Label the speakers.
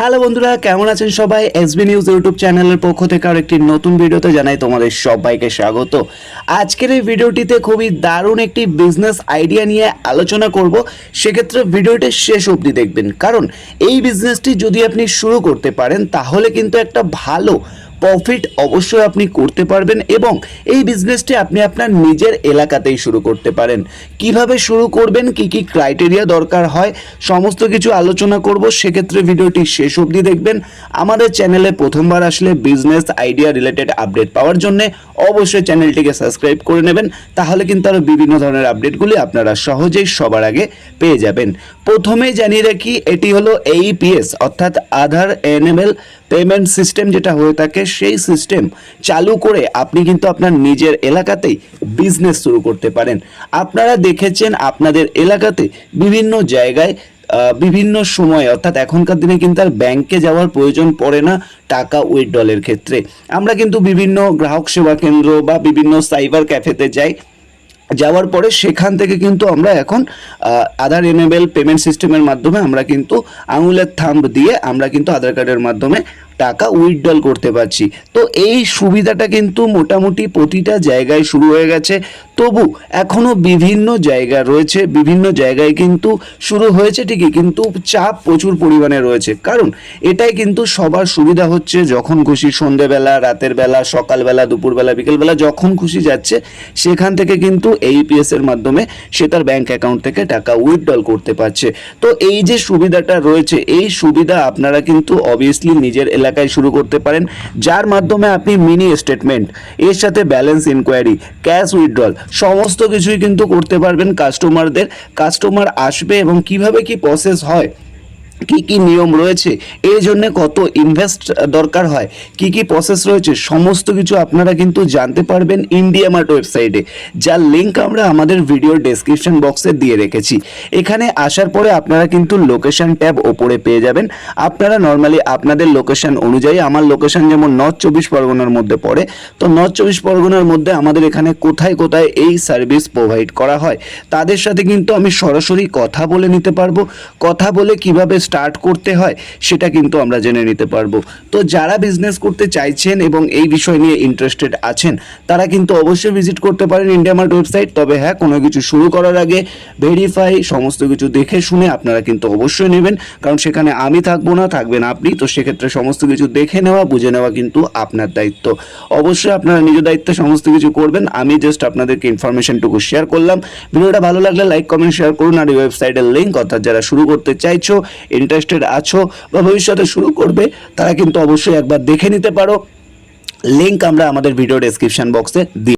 Speaker 1: Hello বন্ধুরা, কেমন আছেন সবাই? এসবি নিউজ ইউটিউব চ্যানেলের পক্ষ থেকে আর একটি নতুন ভিডিওতে জানাই তোমাদের সবাইকে স্বাগত। আজকের এই ভিডিওটিতে খুবই দারুণ একটি বিজনেস আইডিয়া নিয়ে আলোচনা করব। সেক্ষেত্রে ভিডিওটি শেষ অবধি দেখবেন, কারণ এই বিজনেসটি যদি আপনি শুরু করতে পারেন তাহলে কিন্তু একটা ভালো প্রফিট অবশ্যই আপনি করতে পারবেন এবং এই বিজনেসটি আপনি আপনার নিজের এলাকাতেই শুরু করতে পারেন। কিভাবে শুরু করবেন, কি কি ক্রাইটেরিয়া দরকার হয়, সমস্ত কিছু আলোচনা করব। সেক্ষেত্রে ভিডিওটি শেষ অবধি দেখবেন। আমাদের চ্যানেলে প্রথমবার আসলে বিজনেস আইডিয়া রিলেটেড আপডেট পাওয়ার জন্য অবশ্যই চ্যানেলটিকে সাবস্ক্রাইব করে নেবেন, তাহলে কিন্তু আরও বিভিন্ন ধরনের আপডেটগুলি আপনারা সহজেই সবার আগে পেয়ে যাবেন। প্রথমেই জানিয়ে রাখি, এটি হলো AEPS অর্থাৎ আধার এনেবল পেমেন্ট সিস্টেম যেটা হয়ে থাকে, সেই সিস্টেম চালু করে আপনি কিন্তু আপনার নিজের এলাকাতেই বিজনেস শুরু করতে পারেন। আপনারা দেখেছেন আপনাদের এলাকাতে বিভিন্ন জায়গায় বিভিন্ন সময়, অর্থাৎ এখনকার দিনে কিন্তু আর ব্যাংকে যাওয়ার প্রয়োজন পড়ে না টাকা উইথড্রলের ক্ষেত্রে। আমরা কিন্তু বিভিন্ন গ্রাহক সেবা কেন্দ্র বা বিভিন্ন সাইবার ক্যাফেতে যাওয়ার পরে সেখান থেকে কিন্তু আমরা এখন আধার এনেবল পেমেন্ট সিস্টেমের মাধ্যমে আমরা কিন্তু আঙুলের থাম্ব দিয়ে আমরা কিন্তু আধার কার্ডের মাধ্যমে টাকা উইথড্রল করতে পারছি। তো এই সুবিধাটা কিন্তু মোটামুটি প্রতিটা জায়গায় শুরু হয়ে গেছে, তবু এখনও বিভিন্ন জায়গা রয়েছে, বিভিন্ন জায়গায় কিন্তু শুরু হয়েছে ঠিকই, কিন্তু চাপ প্রচুর পরিমাণে রয়েছে। কারণ এটাই কিন্তু সবার সুবিধা হচ্ছে, যখন খুশি সন্ধ্যেবেলা, রাতের বেলা, সকালবেলা, দুপুরবেলা, বিকেলবেলা যখন খুশি যাচ্ছে, সেখান থেকে কিন্তু AEPS এর মাধ্যমে সে তার ব্যাংক অ্যাকাউন্ট থেকে টাকা উইথড্রল করতে পারছে। তো এই যে সুবিধাটা রয়েছে, এই সুবিধা আপনারা কিন্তু অবভিয়াসলি নিজের এলাকায় শুরু করতে পারেন, যার মাধ্যমে আপনি মিনি স্টেটমেন্ট, এর সাথে ব্যালেন্স ইনকোয়ারি, ক্যাশ উইথড্রল সমস্ত কিছুই কিন্তু করতে পারবেন। কাস্টমার আসবে এবং কিভাবে কি প্রসেস হয়, কি কি নিয়ম রয়েছে, এই জন্য কত ইনভেস্ট দরকার হয়, কি কি প্রসেস রয়েছে, সমস্ত কিছু আপনারা কিন্তু জানতে পারবেন ইন্ডিয়া মার্ট ওয়েবসাইটে, যার লিঙ্ক আমরা আমাদের ভিডিওর ডেসক্রিপশন বক্সে দিয়ে রেখেছি। এখানে আসার পরে আপনারা কিন্তু লোকেশন ট্যাব ওপরে পেয়ে যাবেন। আপনারা নর্মালি আপনাদের লোকেশন অনুযায়ী, আমার লোকেশন যেমন নর্থ 24 পরগনার মধ্যে পড়ে, তো নর্থ 24 পরগনার মধ্যে আমাদের এখানে কোথায় কোথায় এই সার্ভিস প্রোভাইড করা হয় তাদের সাথে কিন্তু আমি সরাসরি কথা বলে নিতে পারবো। কথা বলে কিভাবে স্টার্ট করতে হয় সেটা কিন্তু আমরা জেনে নিতে পারবো। তো যারা বিজনেস করতে চাইছেন এবং এই বিষয় নিয়ে ইন্টারেস্টেড আছেন, তারা কিন্তু অবশ্যই ভিজিট করতে পারেন ইন্ডিয়া মার্ট ওয়েবসাইট। তবে হ্যাঁ, কোনো কিছু শুরু করার আগে ভেরিফাই সমস্ত কিছু দেখে শুনে আপনারা কিন্তু অবশ্যই নেবেন, কারণ সেখানে আমি থাকবো না, থাকবেন আপনি। তো সেক্ষেত্রে সমস্ত কিছু দেখে নেওয়া, বুঝে নেওয়া কিন্তু আপনার দায়িত্ব। অবশ্যই আপনারা নিজ দায়িত্বে সমস্ত কিছু করবেন। আমি জাস্ট আপনাদেরকে ইনফরমেশনটুকু শেয়ার করলাম। ভিডিওটা ভালো লাগলে লাইক, কমেন্ট, শেয়ার করুন। আর এই ওয়েবসাইটের লিঙ্ক, অর্থাৎ যারা শুরু করতে চাইছো, ইন্টারেস্টেড আছো বা ভবিষ্যতে শুরু করবে, তারা কিন্তু অবশ্যই একবার দেখে নিতে পারো। লিঙ্ক আমরা আমাদের ভিডিও ডেসক্রিপশন বক্সে দিয়ে